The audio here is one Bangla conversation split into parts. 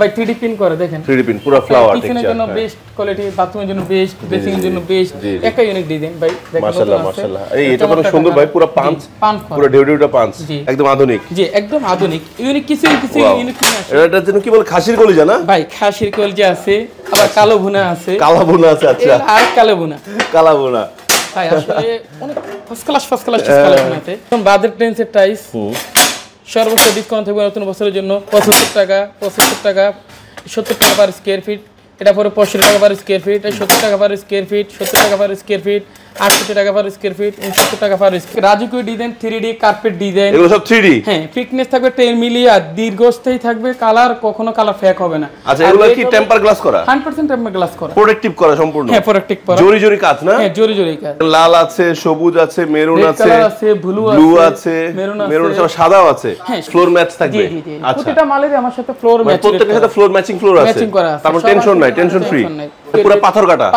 ভাই 3D প্রিন্ট করে দেখেন 3D প্রিন্ট পুরো ফ্লাওয়ার টেক্সচার কিচেনের জন্য বেস্ট কোয়ালিটি বাথরুমের জন্য বেস্ট বেসিং এর জন্য বেস্ট একটা ইউনিক ডিজাইন ভাই দেখেন মাশাআল্লাহ মাশাআল্লাহ এই এটা কত সুন্দর ভাই পুরো পাঁচ পুরো ঢেউঢেউটা পাঁচ একদম আধুনিক জি একদম আধুনিক ইউনিক কিছু ইউনিক আছে এটার জন্য কি বলে খাসির কলিজা না ভাই খাসির কলিজা আছে আবার কালো ভুনা আছে আচ্ছা আর কালো ভুনা ভাই আসলে অনেক ফার্স্ট ক্লাস কালেকশন আছে একদম বাজেট রেঞ্জের টাইস সর্বোচ্চ ডিসকাউন্ট থাকবে নতুন বছরের জন্য 75 টাকা 70 টাকা পার স্কয়ার ফিট এটা পরে 65 টাকা পার স্কয়ার ফিট 70 টাকা পার স্কয়ার ফিট 70 টাকা পার স্কয়ার ফিট 68 টাকা পার স্কয়ার ফিট 69 টাকা পার স্কয়ার রাজকীয় ডিজাইন 3D কার্পেট ডিজাইন এগুলো সব 3D হ্যাঁ ফিটনেস থাকবে 10 মিলি আর দীর্ঘস্থায়ী থাকবে কালার কখনো কালার ফেক হবে না আচ্ছা এগুলো কি টেম্পার গ্লাস করা 100% টেম্পার গ্লাস করা প্রোটেক্টিভ করা সম্পূর্ণ হ্যাঁ প্রোটেক্টিভ করা জরি কাজ না হ্যাঁ জরি কাজ লাল আছে সবুজ আছে মেরুন আছে কালার আছে ব্লু আছে মেরুন আছে সাদাও আছে ফ্লোর ম্যাচ থাকবে আচ্ছা প্রতিটা মালের আমার সাথে ফ্লোর ম্যাচ প্রত্যেকটার সাথে ফ্লোর ম্যাচিং ফ্লোর আছে তারপর টেনশন নাই টেনশন ফ্রি পুরো পাথর কাটা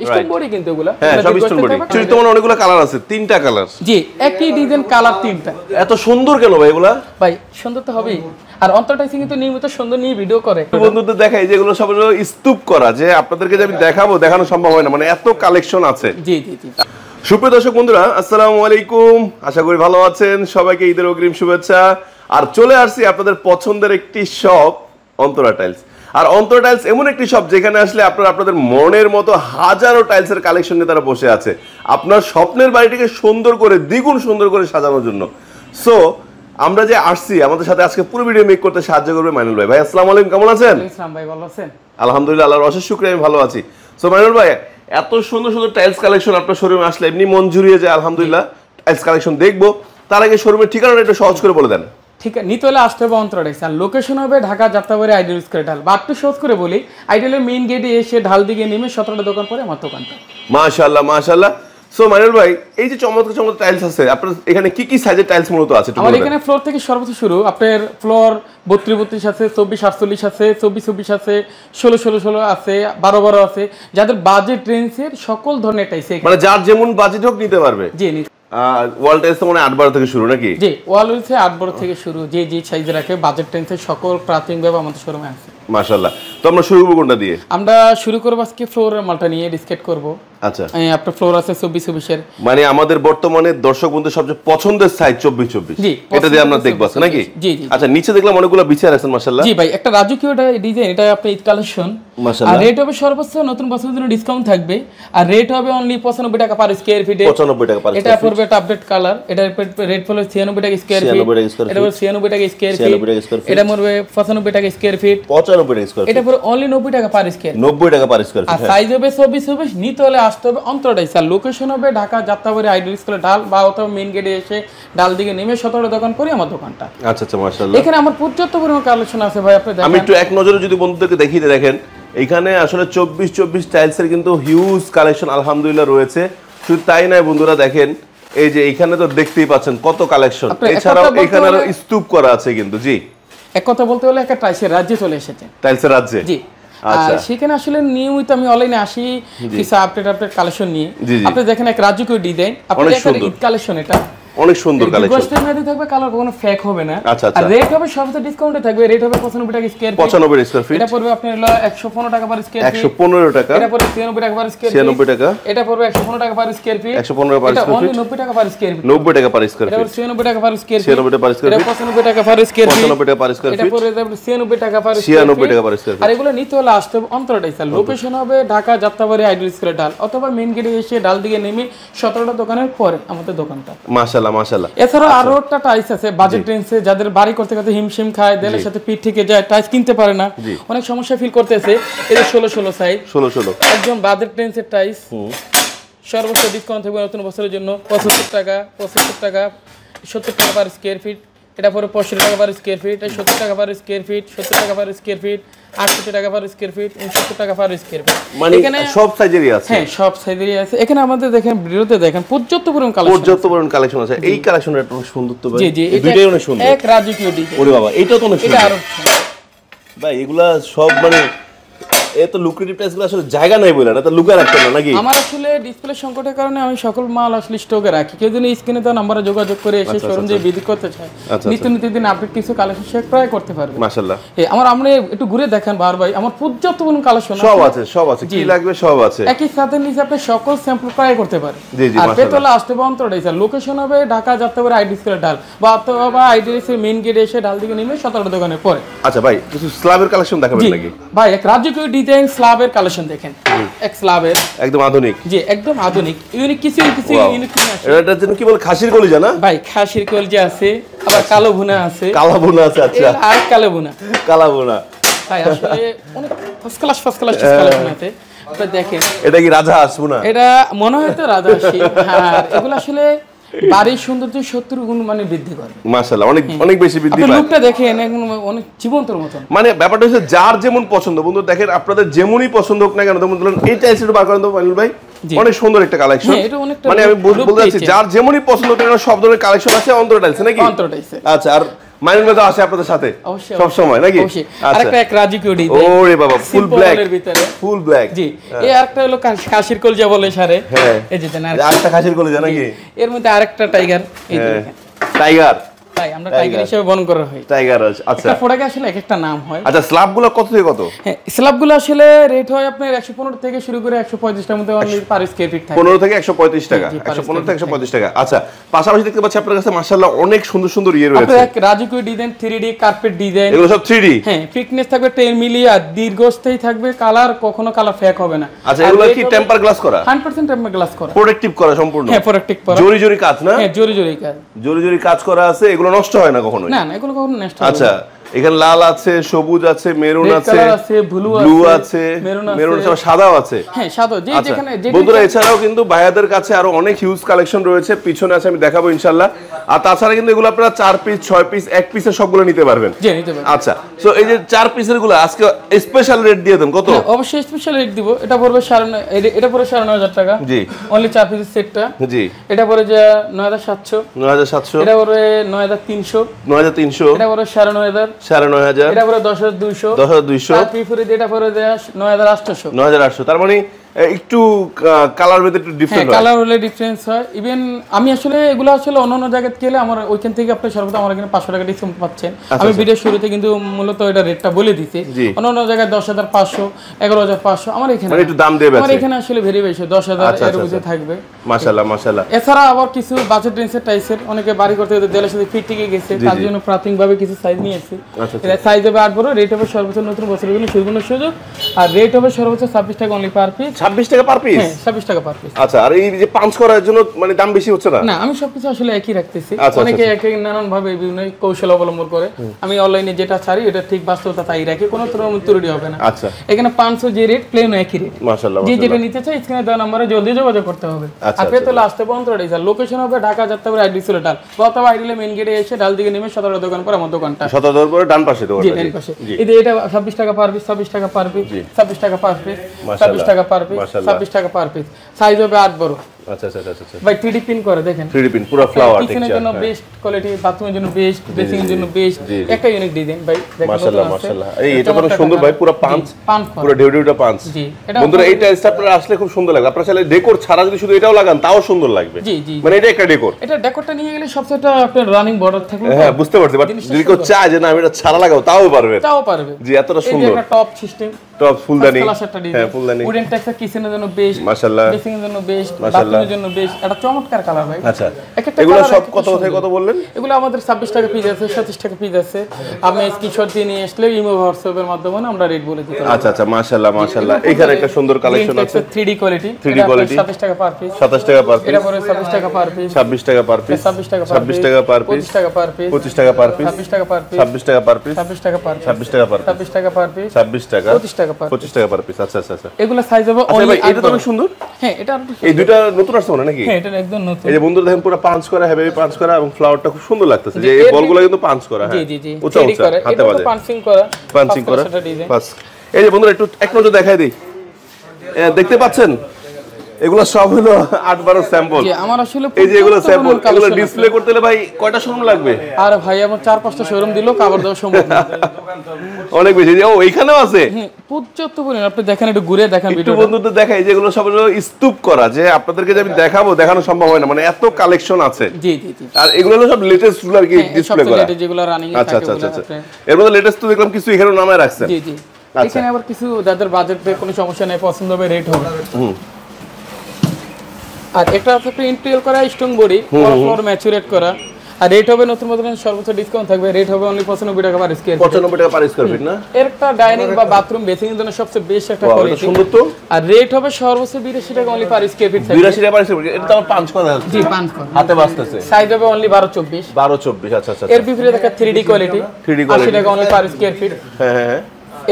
স্টোন বডি কিন্তু এগুলা হ্যাঁ সব স্টোন বডি চুরি তো অনেকগুলো কালার আছে তিনটা কালার জি একই ডিজাইন কালার তিনটা এত সুন্দর কেন ভাই এগুলা ভাই সুন্দর তো হবেই আর অন্তরটাইসিং কিন্তু নিয়মিত সুন্দর নিয়ে ভিডিও করে বন্ধুদের দেখাই যেগুলো সব স্তূপ করা যে আপনাদেরকে যে আমি দেখানো সম্ভব হয় না মানে এত কালেকশন আছে জি সুপ্রিয় দর্শক বন্ধুরা আসসালামু আলাইকুম আশা করি ভালো আছেন সবাইকে ঈদের অগ্রিম শুভেচ্ছা আর চলে আসছি আপনাদের পছন্দের একটি শপ অন্তরা টাইলস আর অন্তরা টাইলস এমন একটি শপ যেখানে আসলে আপনাদের মনের মতো হাজারো টাইলসের কালেকশন নিয়ে তারা বসে আছে আপনার স্বপ্নের বাড়িটিকে সুন্দর করে দ্বিগুণ সুন্দর করে সাজানোর জন্য সো আমরা যে আসছি আমাদের সাথে আজকে পুরো ভিডিও মেক করতে সাহায্য করবে মাইনুল ভাই আসসালামু আলাইকুম কেমন আছেন ইসলাম ভাই ভালো আছেন আলহামদুলিল্লাহ আল্লাহর অশেষ শুকরিয়া আমি ভালো আছি সো মাইনুল ভাই এত সুন্দর সুন্দর টাইলস কালেকশন আপনার শোরুমে আসলে এমনি মন জুড়িয়ে যায় আলহামদুলিল্লাহ টাইলস কালেকশন দেখবো তার আগে শোরুমের ঠিকানাটা একটু সহজ করে বলে দেন ঠিক আছে নিতে হলে আসতে হবে অন্তরা টাইলস আর লোকেশন হবে ঢাকা যাত্রাবাড়ি আইডিয়াল স্কয়ার ঢাল বা একটু সহজ করে বলি আইডিয়ালের মেইন গেটে এসে ঢাল দিকে নেমে 17টা দোকান পরে আমার দোকানটা মাশাআল্লাহ সো মাইনুল ভাই এই যে চমৎকার টাইলস আছে আপনার এখানে কি কি সাইজের টাইলস মূলত আছে আমার এখানে ফ্লোর থেকে সর্বোচ্চ শুরু আপনার ফ্লোর 32 আছে 24 আছে 24 আছে 16 আছে 12 আছে যাদের বাজেট রেঞ্জের সকল ধরনের টাইলস মানে যার যেমন বাজেট হোক নিতে পারবে জি ওয়াল টাইলস তো মানে 8-12 থেকে শুরু নাকি জি ওয়াল হচ্ছে 8-12 থেকে শুরু যে সাইজে রাখে বাজেট রেঞ্জের সকল প্রাথমিকভাবে আমাদের শোরুমে আছে মাশাআল্লাহ তো আমরা শুরু করব কোনটা দিয়ে আমরা শুরু করব আজকে ফ্লোরের মালটা নিয়ে ডিসকাস করব আচ্ছা আপনার ফ্লোর আছে 24 এর মানে আমাদের বর্তমানে দর্শক বন্ধুদের সবচেয়ে পছন্দের সাইজ 24 জি এটা দিয়ে আমরা দেখব নাকি জি আচ্ছা নিচে দেখলাম অনেকগুলো বিছার আছেন মাশাআল্লাহ জি ভাই একটা রাজকীয় ডিজাইন এটা আপনি ঈদ কালেকশন মাশাআল্লাহ আর রেট হবে সর্বোচ্চ নতুন বছরের জন্য ডিসকাউন্ট থাকবে আর রেট হবে অনলি 95 টাকা পার স্কয়ার ফিটে 95 টাকা পার এটা পড়বে এটা আপডেট কালার এটা রেট পড়বে 96 টাকা স্কয়ার ফিট এটা পড়বে 96 টাকা স্কয়ার ফিট এটা পড়বে 95 টাকা স্কয়ার ফিট 95 টাকা স্কয়ার ফিট এটা পড়বে অনলি 90 টাকা পার স্কয়ার 90 টাকা পার স্কয়ার ফিট আর সাইজ হবে 24 নিতে হলে আসতে হবে অন্তরাটাই স্যার লোকেশন হবে ঢাকা যাত্রাবাড়ি আইডিয়াল স্কুলের ঢাল বা অথবা মেইন গেটে এসে ডাল দিকে নেমে 17টা দোকান পরে আমার দোকানটা আচ্ছা মাশাআল্লাহ এখানে আমার পর্যাপ্ত পরিমাণ কালেকশন আছে ভাই আপনি দেখেন আমি একটু এক নজরে যদি বন্ধুদেরকে দেখিয়ে দেখেন এখানে আসলে 24 টাইলসের কিন্তু হিউজ কালেকশন আলহামদুলিল্লাহ রয়েছে শুধু তাই নয় বন্ধুরা দেখেন এই যে এখানে তো দেখতেই পাচ্ছেন কত কালেকশন এছাড়াও এখানে আরো স্তূপ করা আছে কিন্তু জি এক কথা বলতে হলে একটা টাইলসের রাজ্যে চলে এসেছে টাইলসের রাজ্যে জি আচ্ছা সেখানে আসলে নিয়মিত আমি অনলাইনে আসি কিছু আপডেট কালেকশন নিয়ে আপনি দেখেন এক রাজকীয় ডিজাইন আপনি একটা ঈদ কালেকশন এটা অনেক সুন্দর কালেকশন গোস্টের মধ্যে থাকবে কালার কোনো ফেক হবে না আর রেট হবে সবচেয়ে ডিসকাউন্টে থাকবে রেট হবে 95 টাকা স্কয়ার ফিট 95 স্কয়ার ফিট এটা পড়বে আপনার হলো 115 টাকা পার স্কয়ার ফিট 115 টাকা এটা পড়বে 96 টাকা পার স্কয়ার ফিট 96 টাকা এটা পড়বে 115 টাকা per square feet 115 per square feet এটা 90 টাকা পার স্কয়ার ফিট 90 টাকা পার স্কয়ার ফিট এটা 96 টাকা পার স্কয়ার ফিট 96 টাকা পার স্কয়ার ফিট এটা 95 টাকা পার স্কয়ার ফিট 95 টাকা পার স্কয়ার ফিট এটা পড়বে 96 টাকা পার স্কয়ার ফিট 96 টাকা পার স্কয়ার ফিট আর এগুলো নিতে হলে আসতে হবে অন্তরাটাই স্যার লোকেশন হবে ঢাকা যাত্রাবাড়ি আইডিয়াল স্কয়ার ঢাল অথবা মেইন গেটে এসে ডাল দিকে নেমে 17টা দোকানের পরে আমাদের দোকানটা মাশাআল্লাহ এছাড়া আরো একটা টাইলস আছে বাজেট রেঞ্জে যাদের বাড়ি করতে করতে হিমশিম খায় দেলের সাথে পিঠ থেকে যায় টাইলস কিনতে পারে না অনেক সমস্যা ফিল করতেছে এই যে 16 সাইজ 16 একদম বাজেট রেঞ্জের টাইলস সর্বোচ্চ ডিসকাউন্ট থাকবে নতুন বছরের জন্য 75 টাকা 70 টাকা পার স্কয়ার ফিট এটা পরে 65 টাকা পার স্কয়ার ফিট 70 টাকা পার স্কয়ার ফিট 70 টাকা পার স্কয়ার ফিট 68 টাকা পার স্কয়ার ফিট 69 টাকা পার স্কয়ার ফিট মানে এখানে সব সাইজেরই আছে হ্যাঁ সব সাইজেরই আছে এখানে আমাদের দেখেন ভিডিওতে দেখেন পর্যাপ্ত পরিমাণ কালেকশন আছে এই কালেকশনটা একটু সুন্দর তো ভাই জি দুটোই অনেক সুন্দর এক রাজকীয় ডিজাইন ওরে বাবা এটা তো অনেক সুন্দর এটা আরো ভাই এগুলা সব মানে এত লুক্রেটিভ টাইলসগুলো আসলে জায়গা নাই বলে না, তো লুকা রাখতে না নাকি? আমার আসলে ডিসপ্লে সংকটের কারণে আমি সকল মাল আসলে স্টকে রাখি। কেউ যদি স্ক্রিনে দেওয়া নাম্বারে যোগাযোগ করে এসে শোরুম দিয়ে ভিজিট করতে চায়, নিত্য দিন আপডেট কিছু কালেকশন সে ক্রয় করতে পারবে। মাশাআল্লাহ। আমার আপনি একটু ঘুরে দেখেন বার ভাই, আমার পর্যাপ্ত কালেকশন সব আছে, কি লাগবে সব আছে। একই সাথে নিচে আপনি সকল স্যাম্পল ক্রয় করতে পারেন। জি জি, আর পেতলা আসতে বন্তরাই স্যার, লোকেশন হবে ঢাকা যাত্রাবাড়ি আইডি স্কয়ার ঢাল বা অথবা আইডি এর মেইন গেটে এসে ঢাল দিকে নেমে 17 দোকানের পরে। আচ্ছা ভাই, কিছু স্ল্যাবের কালেকশন দেখাবেন নাকি? ভাই এক রাজকীয় ডিজাইন স্ল্যাবের কালেকশন দেখেন, এক স্ল্যাবের একদম আধুনিক। জি একদম আধুনিক, ইউনিক কিছু ইউনিক আছে। এটার জন্য কি বলে খাসির কলিজা না ভাই? খাসির কলিজা আছে, আবার কালো ভুনা আছে। কালো ভুনা আছে, আচ্ছা। আর কালো ভুনা, কালো ভুনা ভাই আসলে অনেক ফার্স্ট ক্লাস কালেকশন আছে। তো দেখেন এটা কি রাজা হাঁস ভুনা? এটা মনে হয় তো রাজা হাঁস। হ্যাঁ, এগুলো আসলে বাড়ির সৌন্দর্য 70 গুণ মানে বৃদ্ধি করে। মাশাআল্লাহ, অনেক বেশি বৃদ্ধি পায়। আপনি লুকটা দেখেন একদম অনেক জীবন্তের মতো। মানে ব্যাপারটা হচ্ছে যার যেমন পছন্দ। বন্ধু দেখেন, আপনাদের যেমনই পছন্দ হোক না কেন, যেমন ধরুন এই টাইলসটা বার করেন তো মাইনুল ভাই, অনেক সুন্দর একটা কালেকশন। মানে আমি বলতে চাচ্ছি যার যেমনই পছন্দ হোক না কেন, সব ধরনের কালেকশন আছে অন্তর টাইলসে নাকি? অন্তর টাইলসে। আচ্ছা, আর মাইনুল ভাই তো আসে আপনাদের সাথে সব সময় নাকি? আরেকটা এক রাজকীয় ডিজাইন। ওরে বাবা, ফুল ব্ল্যাক এর ভিতরে, ফুল ব্ল্যাক। জি, এই আরেকটা হলো খাসির কলজা বলে সারে। হ্যাঁ, এই যে দেন আরেকটা খাসির কলজা নাকি? এর মধ্যে আরেকটা টাইগার। এই যে দেখেন টাইগার। তাই আমরা টাইগার হিসেবে বর্ণনা করা হয়। টাইগার, আচ্ছা। একটা প্রোডাক্ট আসলে একটা নাম হয়। আচ্ছা, স্ল্যাবগুলো কত থেকে কত? হ্যাঁ, স্ল্যাবগুলো আসলে রেট হয় আপনার 115 থেকে শুরু করে 135 টার মধ্যে অনলি পার স্কয়ার ফিট থাকে। 15 থেকে 135 টাকা, 115 থেকে 135 টাকা। আচ্ছা, পাশাপাশি দেখতে পাচ্ছি আপনার কাছে মাশাআল্লাহ অনেক সুন্দর সুন্দর ইয়ে রয়েছে। আপনার এক রাজকীয় ডিজাইন 3D কার্পেট ডিজাইন। এগুলো সব 3D? হ্যাঁ, ফিটনেস থাকবে 10 মিলি আর দীর্ঘস্থায়ী থাকবে, কালার কখনো কালার ফেক হবে না। আচ্ছা, এগুলো কি টেম্পার গ্লাস করা? 100% টেম্পার গ্লাস করা, প্রোটেক্টিভ করা সম্পূর্ণ? হ্যাঁ, প্রোটেক্টিভ করা। জরি কাজ না? হ্যাঁ, জরি কাজ। জরি কাজ করা আছে, এগুলো নষ্ট হয় না কখনো? না, এগুলো কখনো নষ্ট হবে না। আচ্ছা, এখানে লাল আছে, সবুজ আছে, মেরুন আছে, ব্লু আছে, মেরুন আছে, সাদাও আছে। হ্যাঁ, সাদা। যেখানে বন্ধুরা, এছাড়াও কিন্তু ভাইয়াদের কাছে আরো অনেক হিউজ কালেকশন রয়েছে, পিছনে আছে, আমি দেখাবো ইনশাআল্লাহ। আর তাছাড়া কিন্তু এগুলো আপনারা 4 পিস 6 পিস 1 পিসে সবগুলো নিতে পারবেন। জি, নিতে পারবেন। আচ্ছা, সো এই যে 4 পিসের গুলো আজকে স্পেশাল রেট দিয়ে দেন কত? অবশ্যই স্পেশাল রেট দিব। এটা পড়বে 9,500 টাকা। জি, অনলি 4 পিসের সেটটা। জি, এটা পড়ে যে 9,700। 9,700। এটা পড়বে 9,300। 9,300। এটা পড়বে 9,500। 9,500। এটা পড়বে 10,200। 10,200। আর পিফুরে এটা পড়বে 9,800। 9,800। তার মানে একটু কালার মধ্যে একটু ডিফারেন্ট হয়। কালার হলে ডিফারেন্স হয়। ইভেন আমি আসলে এগুলো আসলে অন্য জায়গায় গেলে আমার ওইখান থেকে আপনি সর্বদা আমার এখানে 500 টাকা ডিসকাউন্ট পাচ্ছেন। আমি ভিডিও শুরুতে কিন্তু মূলত এটা রেটটা বলে দিছি। অন্য জায়গায় 10,500, 11,500। আমার এখানে মানে একটু দাম দেবে। আমার এখানে আসলে ভেরি বেশি 10,000 এর মধ্যে থাকবে। মাশাআল্লাহ, মাশাআল্লাহ। এছাড়া আবার কিছু বাজেট রেঞ্জের টাইসের অনেকে বাড়ি করতে দেয়ালের সাথে ফিট টিকে গেছে, তার জন্য প্রাথমিকভাবে কিছু সাইজ নিয়েছি। এটা সাইজ হবে 8 বড়, রেট হবে সর্বোচ্চ নতুন বছরের জন্য সুবর্ণ সুযোগ। আর রেট হবে সর্বোচ্চ 26 টাকা অনলি পার পিস। 26 টাকা পার পিস? হ্যাঁ, 26 টাকা পার পিস। আচ্ছা, আর এই যে পাঁচ করার জন্য মানে দাম বেশি হচ্ছে না? না, আমি সবকিছু আসলে একই রাখতেছি। অনেকে এক নানান ভাবে বিভিন্ন কৌশল অবলম্বন করে। আমি অনলাইনে যেটা ছাড়ি এটা ঠিক বাস্তবতা তাই রাখি, কোনো ধরনের ত্রুটি হবে না। আচ্ছা, এখানে 500 যে রেট প্লেন একই রেট। মাশাআল্লাহ, যে যেটা নিতে চাই স্ক্রিনে দেওয়া নম্বরে জলদি যোগাযোগ করতে হবে। আপনি তো লাস্টে পর্যন্ত রেডি। লোকেশন হবে ঢাকা যাত্রাবাড়ি আইডি স্কয়ার ঢাল বা অথবা আইডিলে মেইন গেটে এসে ঢাল দিকে নেমে 17 দোকান পরে আমার দোকানটা। 17 পরে ডান পাশে দোকানটা। জি, ডান পাশে। এটা 26 টাকা পার পিস, 26 টাকা পার পিস, 26 টাকা পার পিস, 26 টাকা পার পিস, 26 টাকা পার পিস। সাইজ হবে 8 বড়। আচ্ছা আচ্ছা আচ্ছা ভাই 3D প্রিন্ট করে দেখেন, 3D প্রিন্ট পুরো ফ্লাওয়ার কিচেনের জন্য বেস্ট কোয়ালিটি, বাথরুমের জন্য বেস্ট, ড্রেসিং এর জন্য বেস্ট, একটা ইউনিক ডিজাইন ভাই দেখেন। মাশাআল্লাহ মাশাআল্লাহ, এই এটা তো সুন্দর ভাই, পুরো পাঁচ, পুরো ঢেউঢেউটা পাঁচ। জি, বন্ধুরা এই টাইলসটা আপনারা আসলে খুব সুন্দর লাগবে। আপনারা চাইলে ডেকোর ছাড়া যদি শুধু এটাও লাগান তাও সুন্দর লাগবে। জি জি, মানে এটা একটা ডেকোর। এটা ডেকোরটা নিয়ে গেলে সবচেয়ে আপনার রানিং বর্ডার থাকবে। হ্যাঁ, বুঝতে পারছি, বাট যদি কেউ চায় যে না আমি এটা ছাড়া লাগাবো তাও পারবে। জি, এতটা সুন্দর। এটা একটা টপ সিস্টেম, টপ ফুলদানি। হ্যাঁ, ফুলদানি। উডেন টেক্সচার কিচেনের জন্য বেস্ট, মাশাআল্লাহ, ড্রেসিং এর জন্য বেস্ট, বাথরুমের জন্য বেস্ট। এটা চমৎকার কালার ভাই। আচ্ছা, এগুলো সব কত থেকে কত বললেন? এগুলো আমাদের 26 টাকা পিস আছে, 27 টাকা পিস আছে। আপনি স্ক্রিনশট দিয়ে নিয়ে আসলে ইমো হোয়াটসঅ্যাপ এর মাধ্যমে আমরা রেট বলে দিতে পারবো। আচ্ছা আচ্ছা, মাশাআল্লাহ মাশাআল্লাহ। এখানে একটা সুন্দর কালেকশন আছে 3D কোয়ালিটি। 3D কোয়ালিটি 27 টাকা পার পিস, 27 টাকা পার পিস। এটা পরে 26 টাকা পার পিস, 26 টাকা পার পিস, 26 টাকা পার পিস, 26 টাকা পার পিস, 25 টাকা পার পিস, 25 টাকা পার পিস, 26 টাকা পার পিস, 26 টাকা পার পিস, 26 টাকা পার পিস, 26 টাকা পার পিস, 26 টাকা পার পিস, 26 টাকা, 25 টাকা পার পিস, 25 টাকা পার পিস। আচ্ছা আচ্ছা আচ্ছা, এগুলা সাইজ হবে আচ্ছা ভাই, এটা তো অনেক সুন্দর। হ্যাঁ, এটা এই দুটো নতুন আসছে মনে নাকি? হ্যাঁ, এটা একদম নতুন। এই যে বন্ধুরা দেখেন পুরো পাঁচ করা, হেভি পাঁচ করা, এবং ফ্লাওয়ারটা খুব সুন্দর লাগতেছে। যে এই বলগুলো কিন্তু পাঁচ করা। হ্যাঁ, জি জি, উঁচা উঁচা হাতে বাজে, পাঞ্চিং করা, পাঞ্চিং করা। এই যে বন্ধুরা একটু এক নজর দেখাই দেই, দেখতে পাচ্ছেন এগুলো সব হলো 8-12 স্যাম্পল। জি আমার আসলে এই যে এগুলো স্যাম্পল, এগুলো ডিসপ্লে করতে হলে ভাই কয়টা শোরুম লাগবে? আর ভাই আমার 4-5টা শোরুম দিলেও কভার দেওয়া সম্ভব না। অনেক বেশি। ও এইখানেও আছে পর্যাপ্ত পরিমাণ। আপনি দেখেন, একটু ঘুরে দেখেন ভিডিও। একটু বন্ধুদের দেখাই, যেগুলো সব হলো স্তূপ করা, যে আপনাদেরকে যে আমি দেখানো সম্ভব হয় না, মানে এত কালেকশন আছে। জি জি জি। আর এগুলো হলো সব লেটেস্ট গুলো আর কি ডিসপ্লে করা, যেগুলো রানিং এ আচ্ছা থাকে আচ্ছা আচ্ছা। এর মধ্যে লেটেস্ট তো দেখলাম কিছু এখানে নামায় রাখছেন। জি জি। এখানে আবার কিছু যাদের বাজেটে কোনো সমস্যা নেই, পছন্দ হবে, রেট হবে। আর একটা আছে ইন্টিরিয়র করা স্ট্রং বডি, ফ্লোর ম্যাচুরেট করা। আর রেট হবে নতুন মডেলের সর্বোচ্চ ডিসকাউন্ট থাকবে, রেট হবে অনলি 95 টাকা পার স্কয়ার ফিট। 95 টাকা পার স্কয়ার ফিট না? এর একটা ডাইনিং বা বাথরুম বেসিং এর জন্য সবচেয়ে বেস্ট একটা কোয়ালিটি। সুন্দর তো। আর রেট হবে সর্বোচ্চ 82 টাকা অনলি পার স্কয়ার ফিট থাকবে। 82 টাকা পার স্কয়ার ফিট। এটা তো আমার 5 করা আছে। জি 5 করা হাতে বাজতেছে। সাইজ হবে অনলি 12-24। 12-24 আচ্ছা আচ্ছা। এর বিপরীতে দেখা 3D কোয়ালিটি, 80 টাকা অনলি পার স্কয়ার ফিট। হ্যাঁ হ্যাঁ।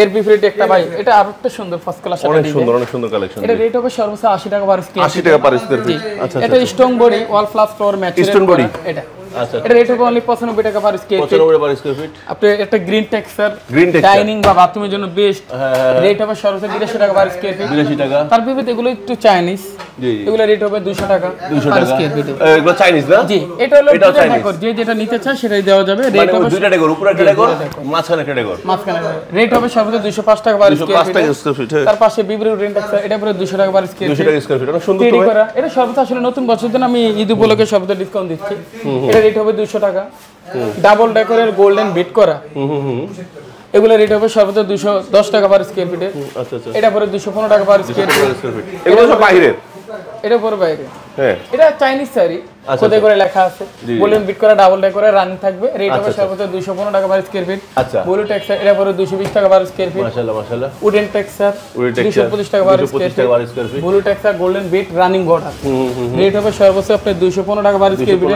এর বিপরীতে একটা ভাই, এটা আরেকটা সুন্দর ফার্স্ট ক্লাস একটা ডিজাইন, অনেক সুন্দর কালেকশন। এটা রেট হবে সর্বোচ্চ 80 টাকা পার স্কয়ার ফিট। 80 টাকা পার স্কয়ার ফিট। আচ্ছা এটা strong body, wall plus floor maturate stone body এটা। আচ্ছা। এটা রেট হবে অনলি 95 টাকা per square feet. 95 per square feet. আপনি একটা গ্রিন টেক্সচার ডাইনিং বা বাথরুমের জন্য বেস্ট। রেট হবে সর্বোচ্চ 82 টাকা পার স্কয়ার ফিট। 82 টাকা। তার বিপরীতে এগুলো একটু চাইনিজ, জি এগুলো রেট হবে 200 টাকা পার স্কয়ার ফিট। এগুলো চাইনিজ না? জি এটা হলো ডেকোর, যে যেটা নিতে চায় সেটাই দেওয়া যাবে। রেট হবে দুইটা ডেকোর, উপরে একটা ডেকোর, মাঝখানে একটা ডেকর। রেট হবে সর্বোচ্চ 205 টাকা পার স্কয়ার ফিট। 205 টাকা ফিট। তার পাশে বিবরি গ্রিন টেক্সচার, এটা পুরো 200 টাকা পার স্কয়ার ফিট। 200 টাকা স্কয়ার ফিট। অনেক সুন্দর তো ভাই। এটা সর্বোচ্চ আসলে নতুন বছরের জন্য আমি ঈদ উপলক্ষে সর্বোচ্চ ডিসকাউন্ট দিচ্ছি। এটা রেট হবে 200 টাকা। ডাবল ডেকোরের গোল্ডেন বিট করা, এগুলো রেট হবে সর্বোচ্চ 210 টাকা পার স্কয়ার ফিটে। আচ্ছা আচ্ছা। এটা পরে 215 টাকা পার স্কয়ার ফিট। এগুলো সব বাইরের। এটা পরে বাইরে। হ্যাঁ এটা চাইনিজ শাড়ি, খোদাই করে লেখা আছে, গোল্ডেন বিট করা, ডাবল ডেকোরে রানিং থাকবে। রেট হবে সর্বোচ্চ 215 টাকা পার স্কয়ার ফিট। আচ্ছা। ব্লু টেক্সচার, এটা পরে 220 টাকা পার স্কয়ার ফিট। মাশাআল্লাহ মাশাআল্লাহ। উডেন টেক্সচার 225 টাকা per square feet. Blue texture golden beat running border, rate হবে সর্বোচ্চ আপনার 215 টাকা পার স্কয়ার ফিট।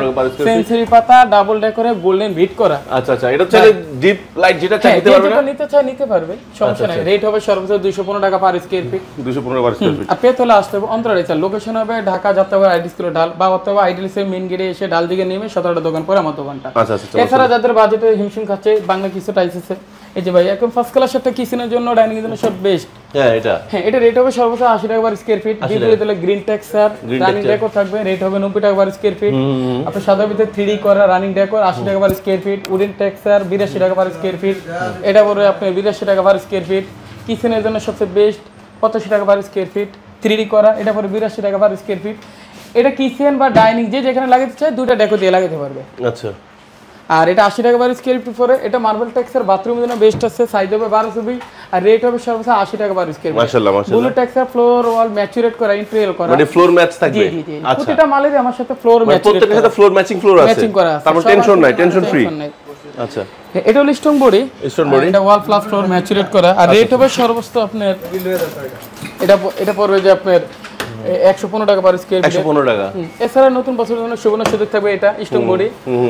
সেঞ্চুরি পাতা ডাবল ডেকোরে গোল্ডেন বিট করা। আচ্ছা আচ্ছা। এটা হচ্ছে ডিপ লাইট, যেটা চাই নিতে পারবে না? যেটা নিতে চায় নিতে পারবে, সমস্যা নাই। রেট হবে সর্বোচ্চ 215 টাকা per square feet. 215 per square feet. আপনি তাহলে আসতে হবে অন্তরালে। লোকেশন হবে ঢাকা যাত্রাবাড়ি আইডি স্কুল ডাল, বা অথবা আইডিএল সে মেইন গেটে এসে ডাল দিকে নেমে 17টা দোকান পরে আমার দোকানটা। আচ্ছা আচ্ছা। এছাড়া যাদের বাজেটে হিমশিম খাচ্ছে, বাংলা কিছু টাইস আছে, এই যে ভাই একদম ফার্স্ট ক্লাস একটা কিচেনের জন্য, ডাইনিং এর জন্য সব বেস্ট। হ্যাঁ এটা। হ্যাঁ এটা রেট হবে সর্বোচ্চ 80 টাকা পার স্কয়ার ফিট। বিপরীতে তাহলে গ্রিন টেক্সচার রানিং ডেকোর থাকবে, রেট হবে 90 টাকা পার স্কয়ার ফিট। আপনি সাদা ভিতরে 3D করা রানিং ডেকোর 80 টাকা per square feet. Wooden texture 82 টাকা পার স্কয়ার ফিট। এটা পরে আপনি 82 টাকা পার স্কয়ার ফিট। কিচেনের জন্য সবচেয়ে বেস্ট 85 টাকা পার স্কয়ার ফিট। 3D করা, এটা পরে 82 টাকা পার স্কয়ার ফিট। এটা কিচেন বা ডাইনিং যে যেখানে লাগাতে চায় দুটো ডেকো দিয়ে লাগাতে পারবে। আচ্ছা। আর এটা 80 টাকা পার স্কয়ার ফিট পরে। এটা মার্বেল টেক্সচার বাথরুমের জন্য বেস্ট আছে, সাইজ হবে 12 আর রেট হবে সর্বোচ্চ 80 টাকা পার স্কয়ার ফিট। মাশাআল্লাহ মাশাআল্লাহ। ব্লু টেক্সচার ফ্লোর ওয়াল ম্যাচুরেট করা, ইন্টেরিয়র করা, মানে ফ্লোর ম্যাচ থাকবে। জি জি। প্রতিটা মালের আমার সাথে ফ্লোর ম্যাচুরেট, প্রত্যেকটার সাথে ফ্লোর ম্যাচিং ফ্লোর আছে, ম্যাচিং করা আছে। তারপর টেনশন নাই, টেনশন ফ্রি। আচ্ছা। এটা হলো স্টোন বডি, স্টোন বডি, এটা ওয়াল প্লাস ফ্লোর ম্যাচুরেট করা। আর রেট হবে সর্বোচ্চ আপনার এটা পড়বে যে আপনার 115 টাকা পার স্কয়ার ফিট। 115 টাকা। এছাড়া নতুন বছরের জন্য সুবর্ণ সুযোগ থাকবে, এটা স্টোন বডি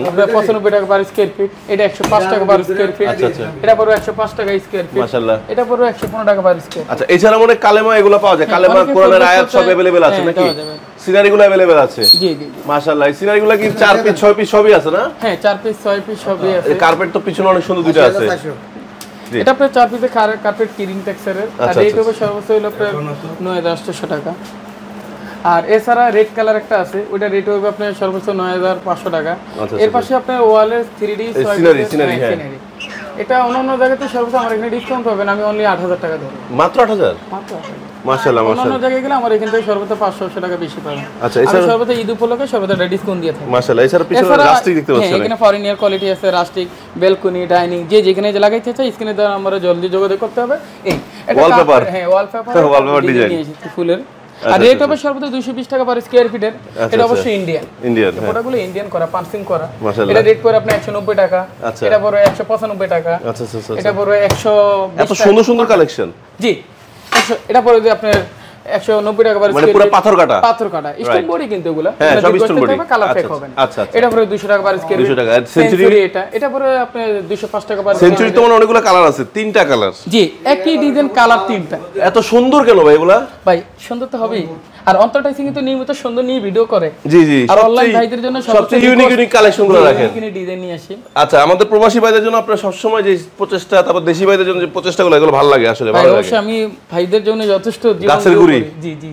আপনার 95 টাকা পার স্কয়ার ফিট। এটা 105 টাকা পার স্কয়ার ফিট। আচ্ছা আচ্ছা। এটা পড়বে 105 টাকা স্কয়ার ফিট। মাশাআল্লাহ। এটা পড়বে 115 টাকা পার স্কয়ার। আচ্ছা এছাড়া মনে কালেমা এগুলো পাওয়া যায়, কালেমা কোরআনের আয়াত সব अवेलेबल আছে নাকি? সিনারিগুলো अवेलेबल আছে? জি জি। মাশাআল্লাহ। এই সিনারিগুলো কি 4 পিস 6 পিস সবই আছে না? হ্যাঁ 4 পিস 6 পিস সবই আছে। কার্পেট তো পিছনে অনেক সুন্দর দুটো আছে। এটা আপনার 4 পিসে কার্পেট কিরিং টেক্সচারের। আর রেট হবে সর্বোচ্চ হলো আপনার 9800 টাকা। আর এছাড়া রেড কালার একটা আছে, ওটা রেট হবে আপনার সর্বোচ্চ 9500 টাকা। এর পাশে আপনার ওয়ালের 3D সিনারি। এটা অন্য জায়গাতে সর্বোচ্চ আমার এখানে ডিসকাউন্ট পাবেন, আমি অনলি 8000 টাকা দেব। মাত্র 8000? মাত্র 8000। মাশাআল্লাহ মাশাআল্লাহ। অন্য জায়গায় গেলে আমার এখান থেকে সর্বোচ্চ 500 টাকা বেশি পাবেন। আচ্ছা আমি সর্বোচ্চ ঈদ উপলক্ষে সর্বোচ্চ ডিসকাউন্ট দিয়ে থাকি। মাশাআল্লাহ। এছাড়া পিছনে রাস্টিক দেখতে পাচ্ছেন, এখানে ফরেনিয়ার কোয়ালিটি আছে, রাস্টিক, বেলকনি, ডাইনিং যে যেখানে যে লাগাইতে চাই স্ক্রিনে দেওয়া নম্বরে জলদি যোগাযোগ করতে হবে। এই এটা ওয়ালপেপার। হ্যাঁ ওয়ালপেপার ডিজাইন ফুলের। আর রেট হবে সর্বোচ্চ 220 টাকা পার স্কয়ার ফিটের। এটা অবশ্যই ইন্ডিয়ান প্রোডাক্টগুলো ইন্ডিয়ান করা, পাঞ্চিং করা। এটা রেট করে আপনি 190 টাকা। এটা পড়বে 195 টাকা। আচ্ছা আচ্ছা। এটা পড়বে 100। এত সুন্দর সুন্দর কালেকশন। জি এটা পড়বে যে আপনার 190 টাকা পার স্কয়ার। মানে পুরো পাথর কাটা স্টোন বডি কিন্তু এগুলো সব স্টোন বডি, কালার ফেক হবে না। আচ্ছা। এটা পড়বে 200 টাকা পার স্কয়ার। 200 টাকা। সেঞ্চুরি এটা পড়বে আপনি 205 টাকা পার। সেঞ্চুরি তো মানে অনেকগুলো কালার আছে, 3টা কালার। জি একই ডিজাইন কালার 3টা। এত সুন্দর কেন ভাই এগুলা? ভাই সুন্দর তো হবেই। আর অন্তরটাইসিং কিন্তু নিয়মিত সুন্দর নিয়ে ভিডিও করে। জি জি। আর অনলাইন ভাইদের জন্য সবচেয়ে ইউনিক কালেকশনগুলো রাখেন। ইউনিক ডিজাইন নিয়ে আসি। আচ্ছা আমাদের প্রবাসী ভাইদের জন্য আপনারা সব সময় যে প্রচেষ্টা, তারপর দেশি ভাইদের জন্য যে প্রচেষ্টাগুলো, এগুলো ভালো লাগে আসলে, ভালো লাগে। অবশ্যই আমি ভাইদের জন্য যথেষ্ট গাছের গুড়ি। জি জি।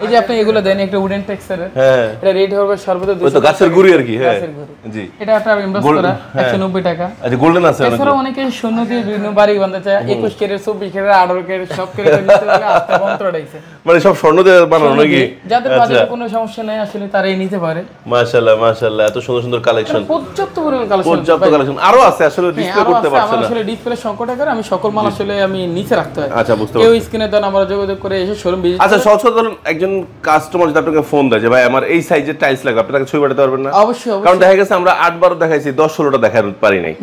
এই যে আপনি এগুলো দেন একটা উডেন টেক্সচারের, হ্যাঁ এটা রেট হবে সর্বোচ্চ 200 ওই তো গাছের গুড়ি আর কি। হ্যাঁ গাছের গুঁড়ি। জি এটা একটা এমবস করা 190 টাকা। আচ্ছা গোল্ডেন আছে অনেক। এছাড়া অনেকে শূন্য দিয়ে বিভিন্ন বাড়ি বানাতে চায়, 21 ক্যারেট 24 ক্যারেট 18 ক্যারেট সব ক্যারেট নিতে হলে আস্তে যন্ত্রটাইছে, মানে সব স্বর্ণ দিয়ে বানানো নাকি? যাদের বাজেটে কোনো সমস্যা নাই আসলে তারাই নিতে পারে। মাশাআল্লাহ মাশাআল্লাহ, এত সুন্দর সুন্দর কালেকশন, পর্যাপ্ত পরিমাণ কালেকশন, পর্যাপ্ত কালেকশন আরো আছে, আসলে ডিসপ্লে করতে পারছে না। আসলে ডিসপ্লে সংকট আকারে আমি সকল মাল আসলে আমি নিচে রাখতে হয়। আচ্ছা বুঝতে কেউ স্ক্রিনে দেন আমরা যোগাযোগ করে এসে শোরুম ভিজিট। আচ্ছা সহজ কথা ধরুন একজন কাস্টমার যদি আপনাকে ফোন দেয় যে ভাই আমার এই সাইজের টাইলস লাগবে, আপনি তাকে ছবি পাঠাতে পারবেন না? অবশ্যই কারণ দেখা গেছে আমরা 8-12 দেখাইছি, 10-16টা দেখাতে পারি নাই।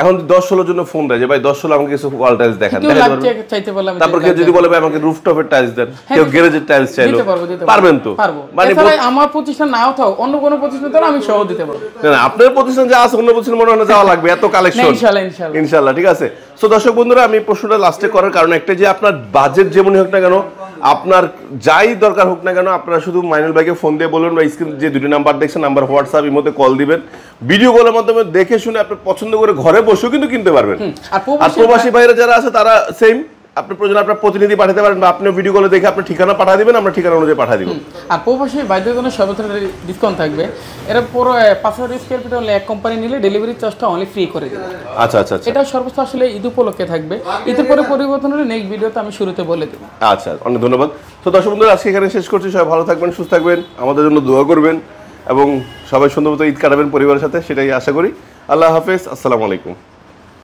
এখন 10-16 জন্য ফোন দেয় যে ভাই 10-16 আমাকে কিছু ওয়াল টাইলস দেখান, চাইতে বললাম। তারপর কেউ যদি বলে ভাই আমাকে রুফটপের টাইলস দেন, কেউ গ্যারেজের টাইলস চাইলো, পারবেন তো? মানে আমার প্রতিষ্ঠান নাও থাও অন্য কোনো প্রতিষ্ঠান তো আমি সহ দিতে পারবো। না আপনার প্রতিষ্ঠান যা আছে অন্য প্রতিষ্ঠান মনে হয় না যাওয়া লাগবে, এত কালেকশন। ইনশাআল্লাহ ইনশাআল্লাহ ঠিক আছে। সো দর্শক বন্ধুরা আমি প্রশ্নটা লাস্টে করার কারণ একটা, যে আপনার বাজেট যেমনই হোক না কেন, আপনার যাই দরকার হোক না কেন, আপনারা শুধু মাইনুল ভাইকে ফোন দিয়ে বলুন বা স্ক্রিন যে দুটি নাম্বার দেখছেন, নাম্বার হোয়াটসঅ্যাপ এর মধ্যে কল দিবেন, ভিডিও কলের মাধ্যমে দেখে শুনে আপনি পছন্দ করে ঘরে বসেও কিন্তু কিনতে পারবেন। আর প্রবাসী ভাইরা যারা আছে তারা সেম, আপনি প্রয়োজন আপনার প্রতিনিধি পাঠাতে পারেন বা আপনি ভিডিও কলে দেখে আপনি ঠিকানা পাঠিয়ে দিবেন, আমরা ঠিকানা অনুযায়ী পাঠিয়ে দিব। আর প্রবাসী ভাইদের জন্য সর্বোচ্চ ডিসকাউন্ট থাকবে, এর পুরো 5000 স্কয়ার ফিট হলে এক কোম্পানি নিলে ডেলিভারি চার্জটা অনলি ফ্রি করে দেবে। আচ্ছা আচ্ছা আচ্ছা, এটা সর্বোচ্চ আসলে ঈদ উপলক্ষে থাকবে, ঈদের পরে পরিবর্তন হলে নেক্সট ভিডিওতে আমি শুরুতে বলে দেব। আচ্ছা অনেক ধন্যবাদ। তো দর্শক বন্ধুরা আজকে এখানে শেষ করছি, সবাই ভালো থাকবেন, সুস্থ থাকবেন, আমাদের জন্য দোয়া করবেন এবং সবাই সুন্দর মতো ঈদ কাটাবেন পরিবারের সাথে, সেটাই আশা করি। আল্লাহ হাফেজ, আসসালামু আলাইকুম।